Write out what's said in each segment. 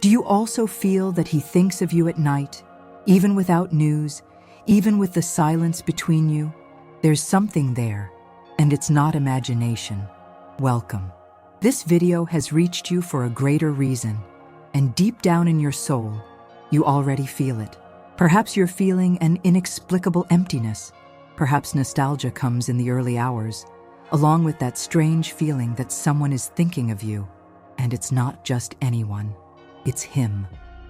Do you also feel that he thinks of you at night, even without news, even with the silence between you? There's something there, and it's not imagination. Welcome. This video has reached you for a greater reason, and deep down in your soul, you already feel it. Perhaps you're feeling an inexplicable emptiness. Perhaps nostalgia comes in the early hours, along with that strange feeling that someone is thinking of you. And it's not just anyone, it's him.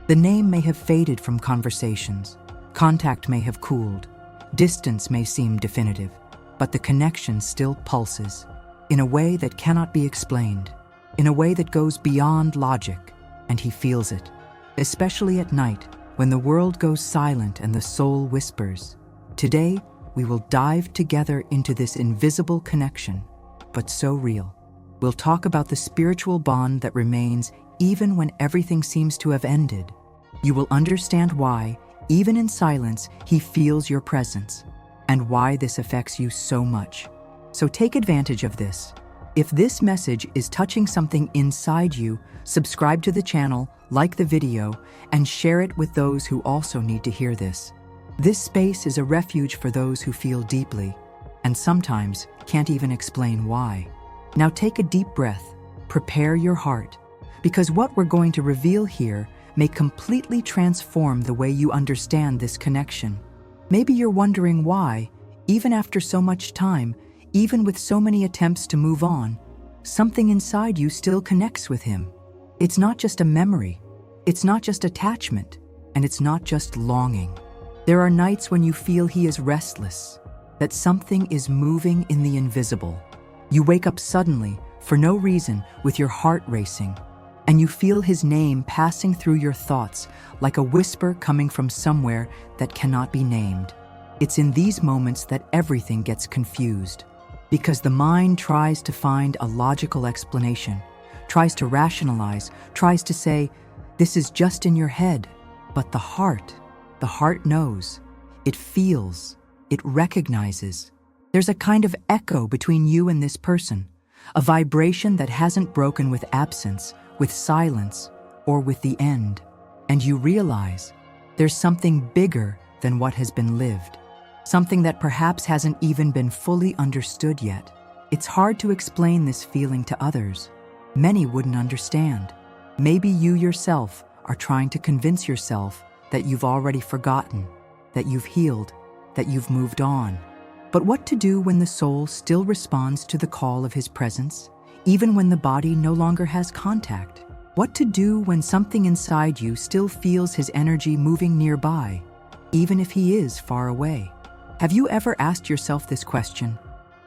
The name may have faded from conversations, contact may have cooled, distance may seem definitive, but the connection still pulses, in a way that cannot be explained, in a way that goes beyond logic, and he feels it, especially at night when the world goes silent and the soul whispers. Today, we will dive together into this invisible connection, but so real. We'll talk about the spiritual bond that remains even when everything seems to have ended. You will understand why, even in silence, he feels your presence, and why this affects you so much. So take advantage of this. If this message is touching something inside you, subscribe to the channel, like the video, and share it with those who also need to hear this. This space is a refuge for those who feel deeply, and sometimes can't even explain why. Now take a deep breath, prepare your heart, because what we're going to reveal here may completely transform the way you understand this connection. Maybe you're wondering why, even after so much time, even with so many attempts to move on, something inside you still connects with him. It's not just a memory, it's not just attachment, and it's not just longing. There are nights when you feel he is restless, that something is moving in the invisible. You wake up suddenly, for no reason, with your heart racing, and you feel his name passing through your thoughts like a whisper coming from somewhere that cannot be named. It's in these moments that everything gets confused, because the mind tries to find a logical explanation, tries to rationalize, tries to say, this is just in your head. But the heart knows, it feels, it recognizes. There's a kind of echo between you and this person, a vibration that hasn't broken with absence, with silence, or with the end. And you realize there's something bigger than what has been lived, something that perhaps hasn't even been fully understood yet. It's hard to explain this feeling to others. Many wouldn't understand. Maybe you yourself are trying to convince yourself that you've already forgotten, that you've healed, that you've moved on. But what to do when the soul still responds to the call of his presence, even when the body no longer has contact? What to do when something inside you still feels his energy moving nearby, even if he is far away? Have you ever asked yourself this question?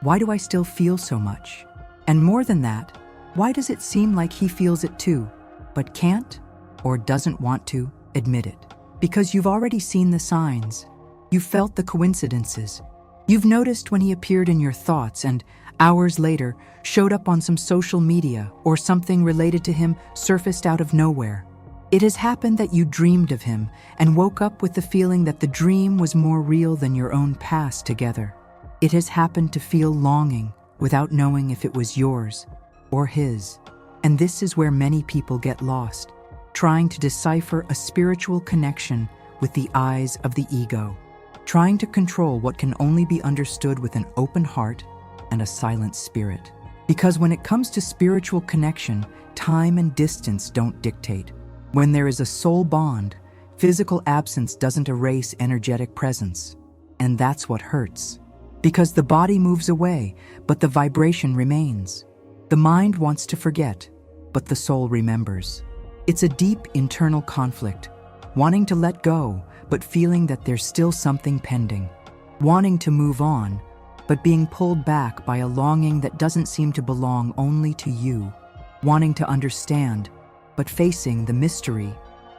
Why do I still feel so much? And more than that, why does it seem like he feels it too, but can't or doesn't want to admit it? Because you've already seen the signs. You've felt the coincidences. You've noticed when he appeared in your thoughts and, hours later, showed up on some social media or something related to him surfaced out of nowhere. It has happened that you dreamed of him and woke up with the feeling that the dream was more real than your own past together. It has happened to feel longing without knowing if it was yours or his. And this is where many people get lost, trying to decipher a spiritual connection with the eyes of the ego, trying to control what can only be understood with an open heart and a silent spirit. Because when it comes to spiritual connection, time and distance don't dictate. When there is a soul bond, physical absence doesn't erase energetic presence. And that's what hurts. Because the body moves away, but the vibration remains. The mind wants to forget, but the soul remembers. It's a deep internal conflict, wanting to let go, but feeling that there's still something pending. Wanting to move on, but being pulled back by a longing that doesn't seem to belong only to you. Wanting to understand, but facing the mystery.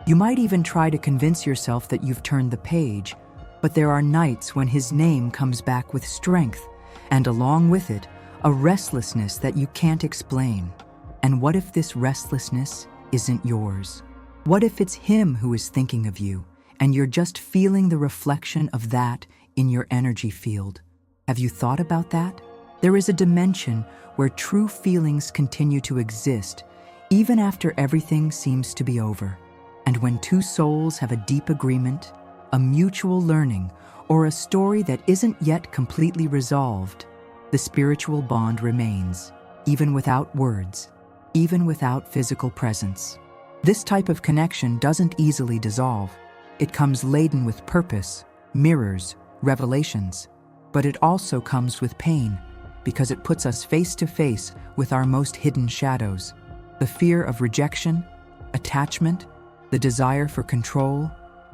You might even try to convince yourself that you've turned the page, but there are nights when his name comes back with strength, and along with it, a restlessness that you can't explain. And what if this restlessness isn't yours? What if it's him who is thinking of you, and you're just feeling the reflection of that in your energy field? Have you thought about that? There is a dimension where true feelings continue to exist, even after everything seems to be over. And when two souls have a deep agreement, a mutual learning, or a story that isn't yet completely resolved, the spiritual bond remains, even without words, even without physical presence. This type of connection doesn't easily dissolve. It comes laden with purpose, mirrors, revelations, but it also comes with pain, because it puts us face to face with our most hidden shadows: the fear of rejection, attachment, the desire for control,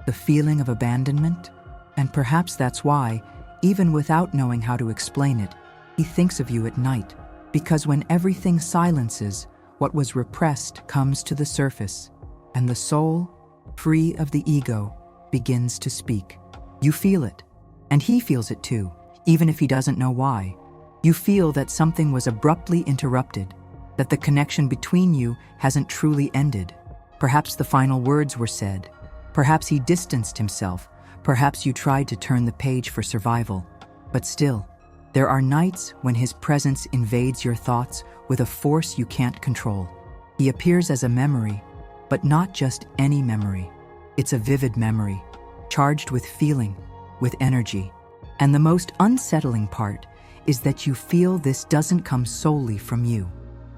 the feeling of abandonment. And perhaps that's why, even without knowing how to explain it, he thinks of you at night, because when everything silences, what was repressed comes to the surface, and the soul, free of the ego, begins to speak. You feel it, and he feels it too, even if he doesn't know why. You feel that something was abruptly interrupted, that the connection between you hasn't truly ended. Perhaps the final words were said. Perhaps he distanced himself. Perhaps you tried to turn the page for survival. But still, there are nights when his presence invades your thoughts with a force you can't control. He appears as a memory, but not just any memory. It's a vivid memory, charged with feeling, with energy. And the most unsettling part is that you feel this doesn't come solely from you.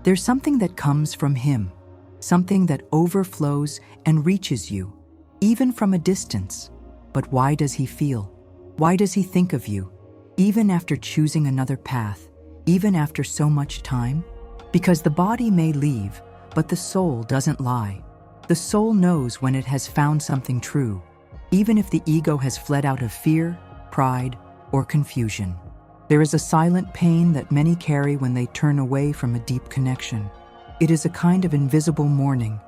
There's something that comes from him, something that overflows and reaches you, even from a distance. But why does he feel? Why does he think of you, even after choosing another path, even after so much time? Because the body may leave, but the soul doesn't lie. The soul knows when it has found something true, even if the ego has fled out of fear, pride, or confusion. There is a silent pain that many carry when they turn away from a deep connection. It is a kind of invisible mourning,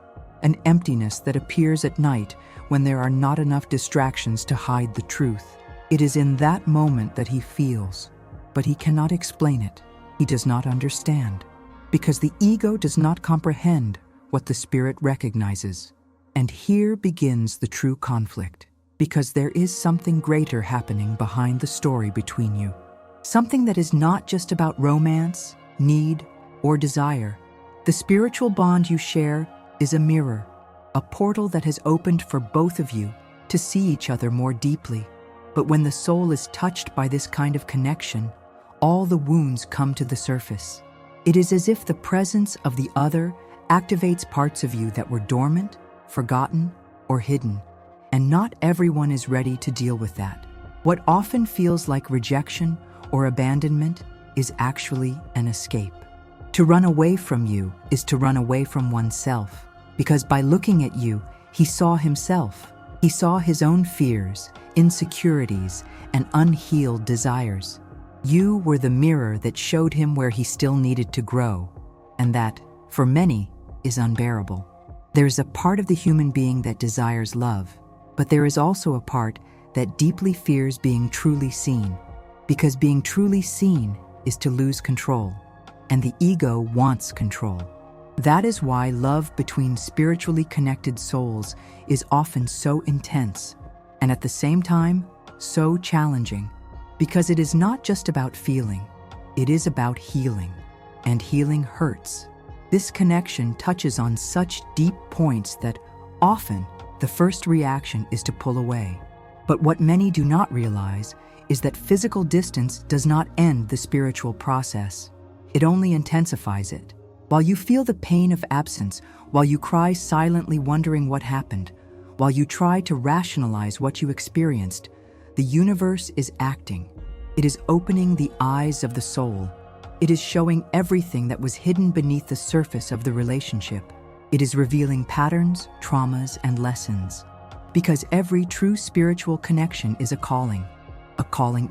an emptiness that appears at night when there are not enough distractions to hide the truth. It is in that moment that he feels, but he cannot explain it. He does not understand, because the ego does not comprehend what the spirit recognizes. And here begins the true conflict, because there is something greater happening behind the story between you. Something that is not just about romance, need, or desire. The spiritual bond you share is a mirror, a portal that has opened for both of you to see each other more deeply. But when the soul is touched by this kind of connection, all the wounds come to the surface. It is as if the presence of the other activates parts of you that were dormant, forgotten, or hidden. And not everyone is ready to deal with that. What often feels like rejection or abandonment is actually an escape. To run away from you is to run away from oneself, because by looking at you, he saw himself. He saw his own fears, insecurities, and unhealed desires. You were the mirror that showed him where he still needed to grow, and that, for many, is unbearable. There's a part of the human being that desires love, but there is also a part that deeply fears being truly seen, because being truly seen is to lose control. And the ego wants control. That is why love between spiritually connected souls is often so intense, and at the same time, so challenging, because it is not just about feeling, it is about healing, and healing hurts. This connection touches on such deep points that often the first reaction is to pull away. But what many do not realize is that physical distance does not end the spiritual process. It only intensifies it. While you feel the pain of absence, while you cry silently wondering what happened, while you try to rationalize what you experienced, the universe is acting. It is opening the eyes of the soul. It is showing everything that was hidden beneath the surface of the relationship. It is revealing patterns, traumas, and lessons. Because every true spiritual connection is a calling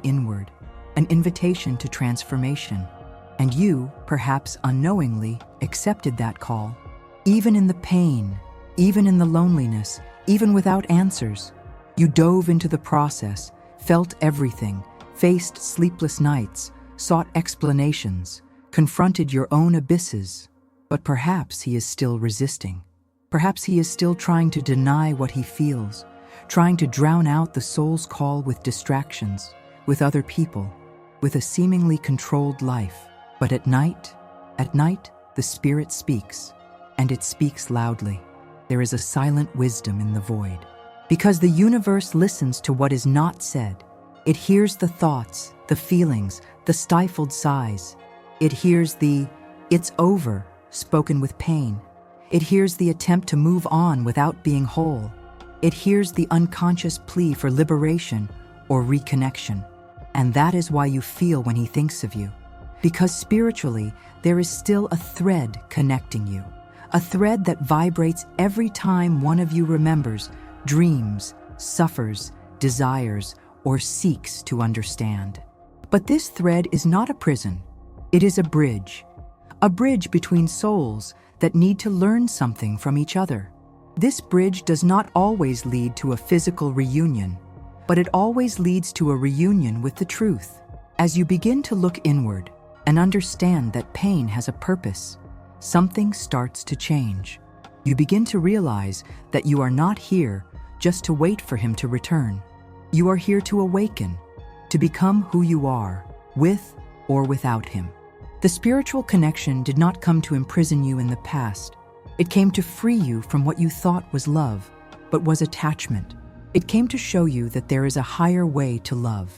inward, an invitation to transformation. And you, perhaps unknowingly, accepted that call. Even in the pain, even in the loneliness, even without answers, you dove into the process, felt everything, faced sleepless nights, sought explanations, confronted your own abysses. But perhaps he is still resisting. Perhaps he is still trying to deny what he feels, trying to drown out the soul's call with distractions, with other people, with a seemingly controlled life. But at night, the spirit speaks, and it speaks loudly. there is a silent wisdom in the void. Because the universe listens to what is not said. It hears the thoughts, the feelings, the stifled sighs. It hears the "it's over" spoken with pain. It hears the attempt to move on without being whole. It hears the unconscious plea for liberation or reconnection. And that is why you feel when he thinks of you. Because spiritually, there is still a thread connecting you. A thread that vibrates every time one of you remembers, dreams, suffers, desires, or seeks to understand. But this thread is not a prison. It is a bridge between souls that need to learn something from each other. This bridge does not always lead to a physical reunion, but it always leads to a reunion with the truth. As you begin to look inward and understand that pain has a purpose, something starts to change. You begin to realize that you are not here just to wait for him to return. You are here to awaken, to become who you are, with or without him. The spiritual connection did not come to imprison you in the past. It came to free you from what you thought was love, but was attachment. It came to show you that there is a higher way to love.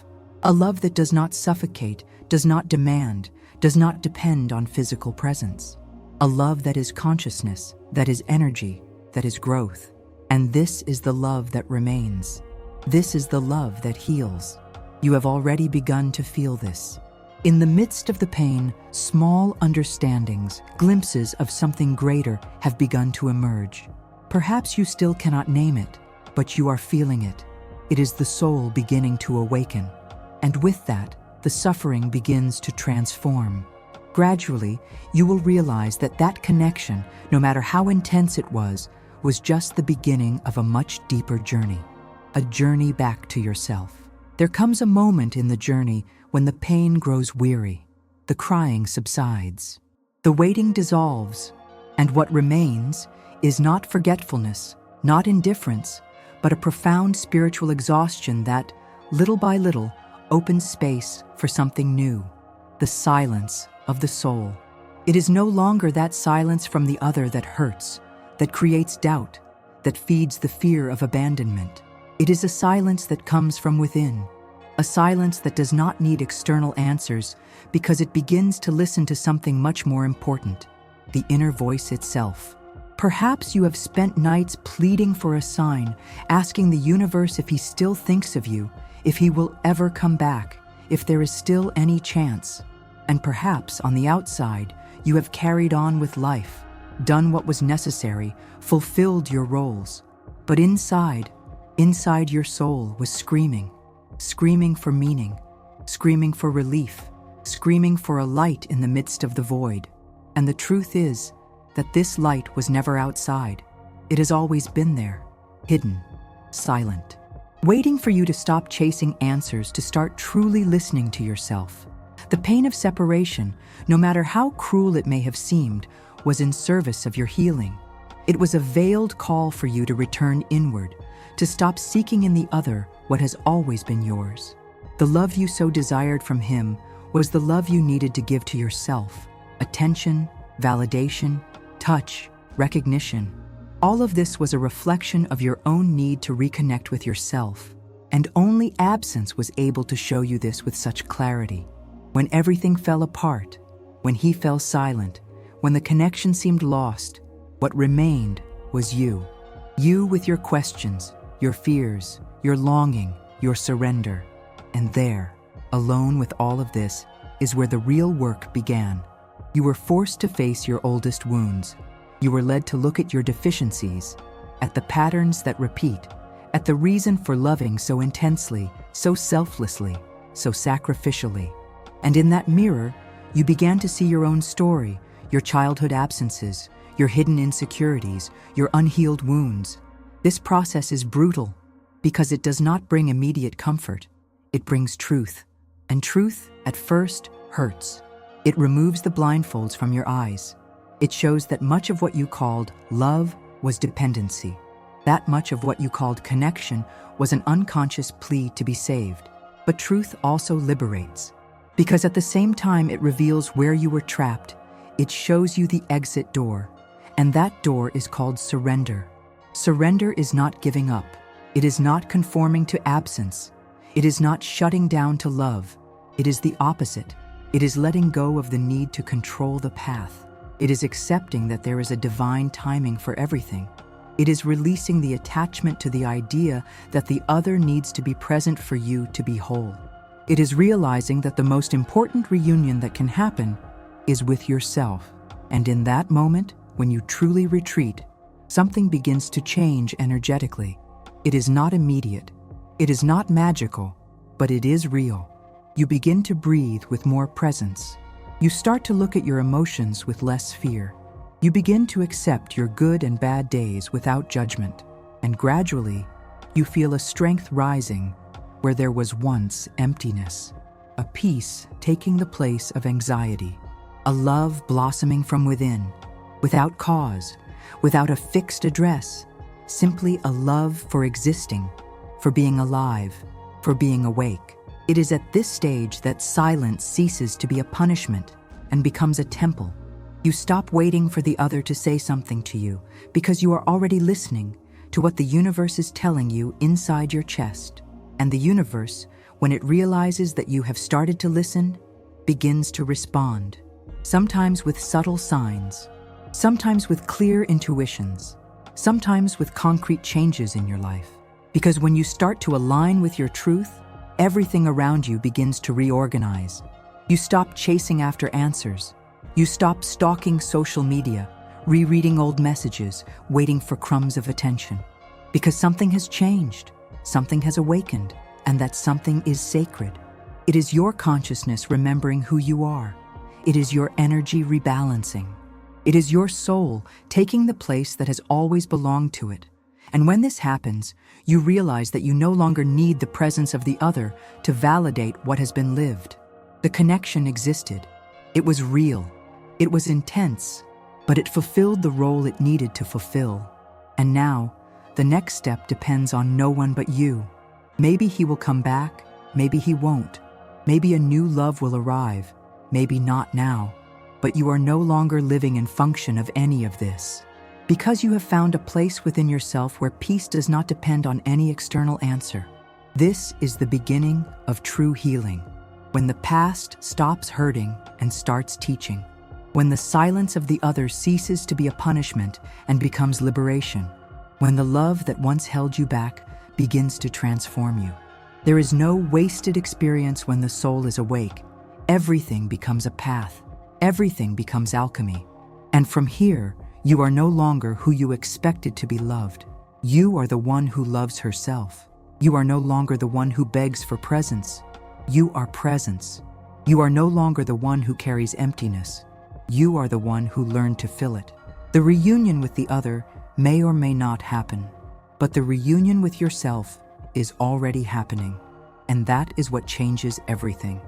A love that does not suffocate, does not demand, does not depend on physical presence. A love that is consciousness, that is energy, that is growth. And this is the love that remains. This is the love that heals. You have already begun to feel this. In the midst of the pain, small understandings, glimpses of something greater have begun to emerge. Perhaps you still cannot name it, but you are feeling it. It is the soul beginning to awaken. And with that, the suffering begins to transform. Gradually, you will realize that that connection, no matter how intense it was just the beginning of a much deeper journey. A journey back to yourself. There comes a moment in the journey when the pain grows weary, the crying subsides, the waiting dissolves, and what remains is not forgetfulness, not indifference, but a profound spiritual exhaustion that, little by little, opens space for something new, the silence of the soul. It is no longer that silence from the other that hurts, that creates doubt, that feeds the fear of abandonment. It is a silence that comes from within, a silence that does not need external answers because it begins to listen to something much more important, the inner voice itself. Perhaps you have spent nights pleading for a sign, asking the universe if he still thinks of you, if he will ever come back, if there is still any chance. And perhaps on the outside, you have carried on with life, done what was necessary, fulfilled your roles. But inside your soul was screaming for meaning, screaming for relief, screaming for a light in the midst of the void. And the truth is that this light was never outside. It has always been there, hidden, silent, waiting for you to stop chasing answers, to start truly listening to yourself. The pain of separation, no matter how cruel it may have seemed, was in service of your healing. It was a veiled call for you to return inward, to stop seeking in the other what has always been yours. The love you so desired from him was the love you needed to give to yourself. Attention, validation, touch, recognition. All of this was a reflection of your own need to reconnect with yourself. And only absence was able to show you this with such clarity. When everything fell apart, when he fell silent, when the connection seemed lost, what remained was you. You with your questions, your fears, your longing, your surrender. And there, alone with all of this, is where the real work began. You were forced to face your oldest wounds. You were led to look at your deficiencies, at the patterns that repeat, at the reason for loving so intensely, so selflessly, so sacrificially. And in that mirror, you began to see your own story, your childhood absences, your hidden insecurities, your unhealed wounds. This process is brutal because it does not bring immediate comfort. It brings truth. And truth, at first, hurts. It removes the blindfolds from your eyes. It shows that much of what you called love was dependency. That much of what you called connection was an unconscious plea to be saved. But truth also liberates. Because at the same time it reveals where you were trapped, it shows you the exit door. And that door is called surrender. Surrender is not giving up. It is not conforming to absence. It is not shutting down to love. It is the opposite. It is letting go of the need to control the path. It is accepting that there is a divine timing for everything. It is releasing the attachment to the idea that the other needs to be present for you to be whole. It is realizing that the most important reunion that can happen is with yourself. And in that moment, when you truly retreat, something begins to change energetically. It is not immediate. It is not magical, but it is real. You begin to breathe with more presence. You start to look at your emotions with less fear. You begin to accept your good and bad days without judgment. And gradually, you feel a strength rising where there was once emptiness, a peace taking the place of anxiety, a love blossoming from within, without cause, without a fixed address, simply a love for existing, for being alive, for being awake. It is at this stage that silence ceases to be a punishment and becomes a temple. You stop waiting for the other to say something to you because you are already listening to what the universe is telling you inside your chest. And the universe, when it realizes that you have started to listen, begins to respond, sometimes with subtle signs, sometimes with clear intuitions, sometimes with concrete changes in your life. Because when you start to align with your truth, everything around you begins to reorganize. You stop chasing after answers. You stop stalking social media, rereading old messages, waiting for crumbs of attention. Because something has changed, something has awakened, and that something is sacred. It is your consciousness remembering who you are. It is your energy rebalancing. It is your soul taking the place that has always belonged to it. And when this happens, you realize that you no longer need the presence of the other to validate what has been lived. The connection existed. It was real. It was intense, but it fulfilled the role it needed to fulfill. And now, the next step depends on no one but you. Maybe he will come back, maybe he won't. Maybe a new love will arrive, maybe not now. But you are no longer living in function of any of this. Because you have found a place within yourself where peace does not depend on any external answer. This is the beginning of true healing, when the past stops hurting and starts teaching, when the silence of the other ceases to be a punishment and becomes liberation, when the love that once held you back begins to transform you. There is no wasted experience when the soul is awake. Everything becomes a path. Everything becomes alchemy. And from here, you are no longer who you expected to be loved. You are the one who loves herself. You are no longer the one who begs for presence. You are presence. You are no longer the one who carries emptiness. You are the one who learned to fill it. The reunion with the other may or may not happen, but the reunion with yourself is already happening, and that is what changes everything.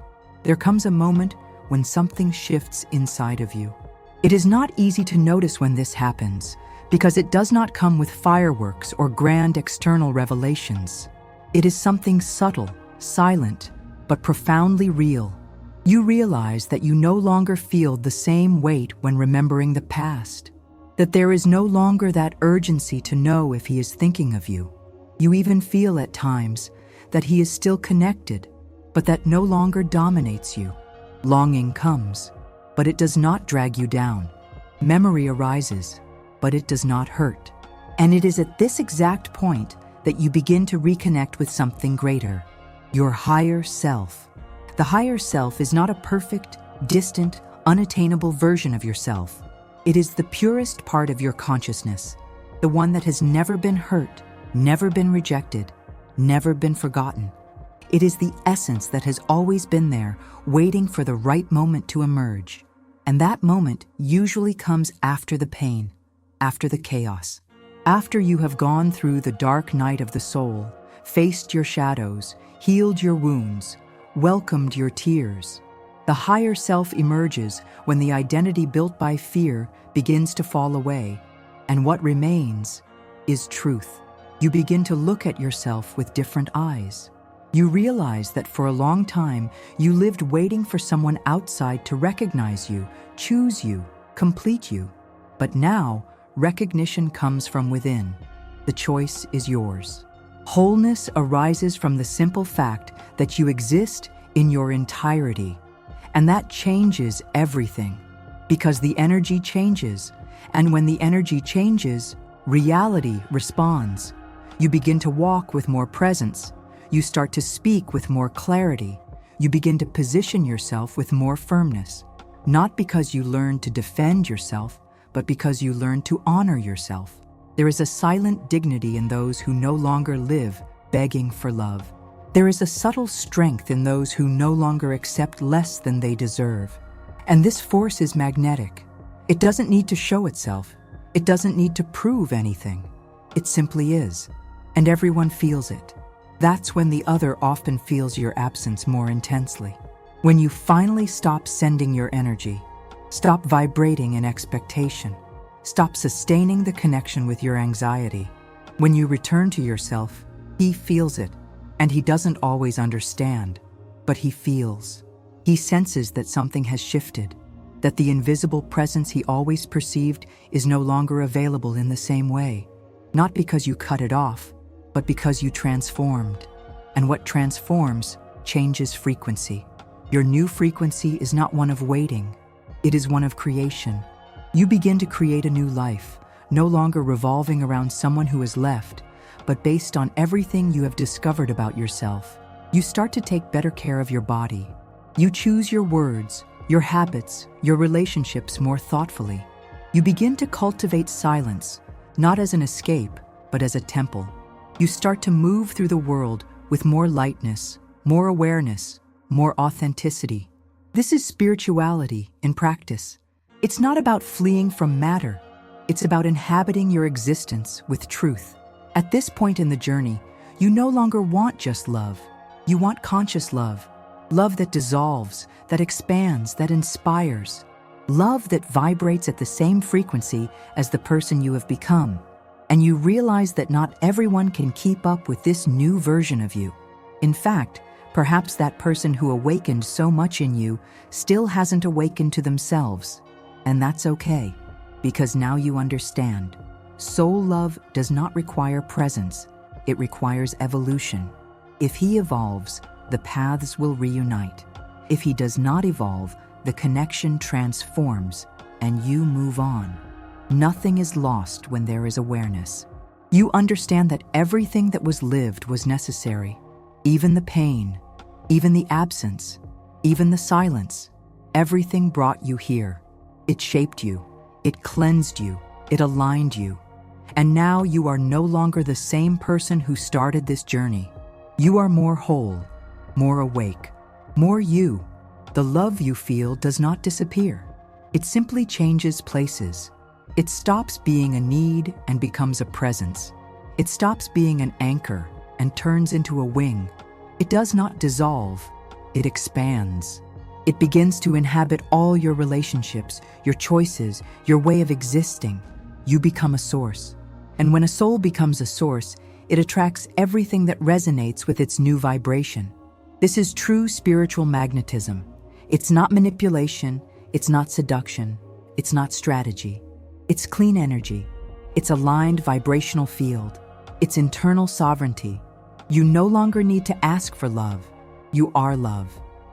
There comes a moment when something shifts inside of you. It is not easy to notice when this happens, because it does not come with fireworks or grand external revelations. It is something subtle, silent, but profoundly real. You realize that you no longer feel the same weight when remembering the past, that there is no longer that urgency to know if he is thinking of you. You even feel at times that he is still connected, but that no longer dominates you. Longing comes, but it does not drag you down. Memory arises, but it does not hurt. And it is at this exact point that you begin to reconnect with something greater, your higher self. The higher self is not a perfect, distant, unattainable version of yourself. It is the purest part of your consciousness, the one that has never been hurt, never been rejected, never been forgotten. It is the essence that has always been there, waiting for the right moment to emerge. And that moment usually comes after the pain, after the chaos, after you have gone through the dark night of the soul, faced your shadows, healed your wounds, welcomed your tears. The higher self emerges when the identity built by fear begins to fall away, and what remains is truth. You begin to look at yourself with different eyes. You realize that for a long time, you lived waiting for someone outside to recognize you, choose you, complete you. But now, recognition comes from within. The choice is yours. Wholeness arises from the simple fact that you exist in your entirety, and that changes everything, because the energy changes, and when the energy changes, reality responds. You begin to walk with more presence. You start to speak with more clarity. You begin to position yourself with more firmness, not because you learn to defend yourself, but because you learn to honor yourself. There is a silent dignity in those who no longer live begging for love. There is a subtle strength in those who no longer accept less than they deserve. And this force is magnetic. It doesn't need to show itself. It doesn't need to prove anything. It simply is. And everyone feels it. That's when the other often feels your absence more intensely. When you finally stop sending your energy, stop vibrating in expectation, stop sustaining the connection with your anxiety. When you return to yourself, he feels it, and he doesn't always understand, but he feels. He senses that something has shifted, that the invisible presence he always perceived is no longer available in the same way, not because you cut it off, but because you transformed. And what transforms changes frequency. Your new frequency is not one of waiting, it is one of creation. You begin to create a new life, no longer revolving around someone who has left, but based on everything you have discovered about yourself. You start to take better care of your body. You choose your words, your habits, your relationships more thoughtfully. You begin to cultivate silence, not as an escape, but as a temple. You start to move through the world with more lightness, more awareness, more authenticity. This is spirituality in practice. It's not about fleeing from matter. It's about inhabiting your existence with truth. At this point in the journey, you no longer want just love. You want conscious love. Love that dissolves, that expands, that inspires. Love that vibrates at the same frequency as the person you have become. And you realize that not everyone can keep up with this new version of you. In fact, perhaps that person who awakened so much in you still hasn't awakened to themselves. And that's okay, because now you understand. Soul love does not require presence, it requires evolution. If he evolves, the paths will reunite. If he does not evolve, the connection transforms, and you move on. Nothing is lost when there is awareness. You understand that everything that was lived was necessary. Even the pain, even the absence, even the silence. Everything brought you here. It shaped you, it cleansed you, it aligned you. And now you are no longer the same person who started this journey. You are more whole, more awake, more you. The love you feel does not disappear. It simply changes places. It stops being a need and becomes a presence. It stops being an anchor and turns into a wing. It does not dissolve, it expands. It begins to inhabit all your relationships, your choices, your way of existing. You become a source. And when a soul becomes a source, it attracts everything that resonates with its new vibration. This is true spiritual magnetism. It's not manipulation, it's not seduction, it's not strategy. It's clean energy. It's aligned vibrational field. It's internal sovereignty. You no longer need to ask for love. You are love.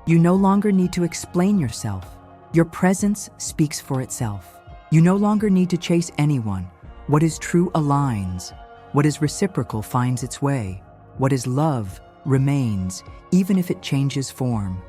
You no longer need to explain yourself. Your presence speaks for itself. You no longer need to chase anyone. What is true aligns. What is reciprocal finds its way. What is love remains, even if it changes form.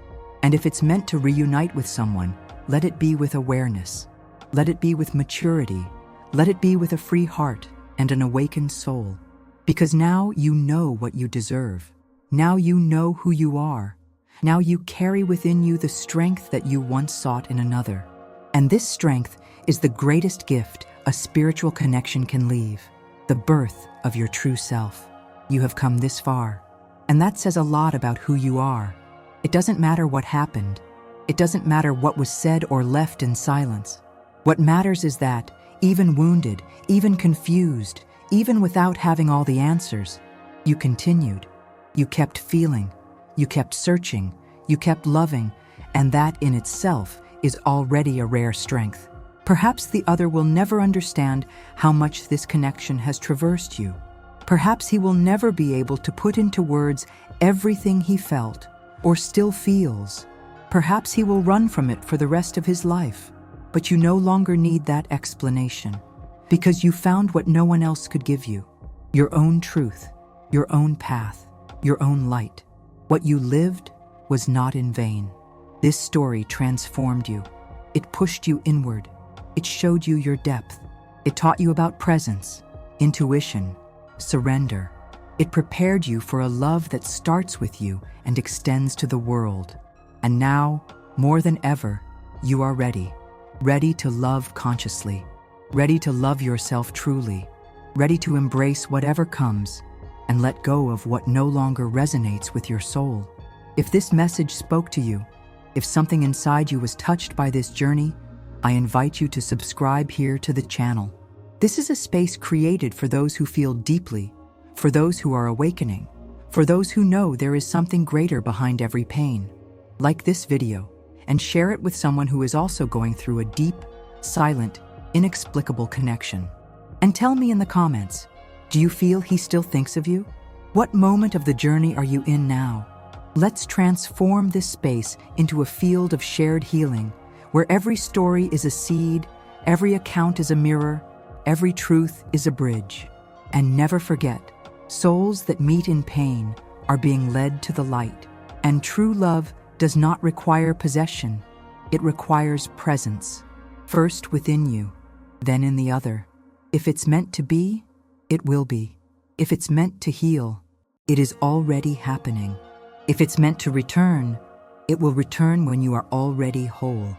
And if it's meant to reunite with someone, let it be with awareness. Let it be with maturity. Let it be with a free heart and an awakened soul. Because now you know what you deserve. Now you know who you are. Now you carry within you the strength that you once sought in another. And this strength is the greatest gift a spiritual connection can leave, the birth of your true self. You have come this far, and that says a lot about who you are. It doesn't matter what happened. It doesn't matter what was said or left in silence. What matters is that, even wounded, even confused, even without having all the answers, you continued. You kept feeling. You kept searching, you kept loving, and that in itself is already a rare strength. Perhaps the other will never understand how much this connection has traversed you, Perhaps he will never be able to put into words everything he felt or still feels. Perhaps he will run from it for the rest of his life. But you no longer need that explanation, because you found what no one else could give you: your own truth, your own path, your own light. What you lived was not in vain. This story transformed you. It pushed you inward. It showed you your depth. It taught you about presence, intuition, surrender. It prepared you for a love that starts with you and extends to the world. And now, more than ever, you are ready. Ready to love consciously, ready to love yourself truly, ready to embrace whatever comes and let go of what no longer resonates with your soul. If this message spoke to you, if something inside you was touched by this journey, I invite you to subscribe here to the channel. This is a space created for those who feel deeply, for those who are awakening, for those who know there is something greater behind every pain. Like this video and share it with someone who is also going through a deep, silent, inexplicable connection. And tell me in the comments, do you feel he still thinks of you? What moment of the journey are you in now? Let's transform this space into a field of shared healing, where every story is a seed, every account is a mirror, every truth is a bridge. And never forget, souls that meet in pain are being led to the light. And true love does not require possession. It requires presence. First within you, then in the other. If it's meant to be, it will be. If it's meant to heal, it is already happening. If it's meant to return, it will return when you are already whole.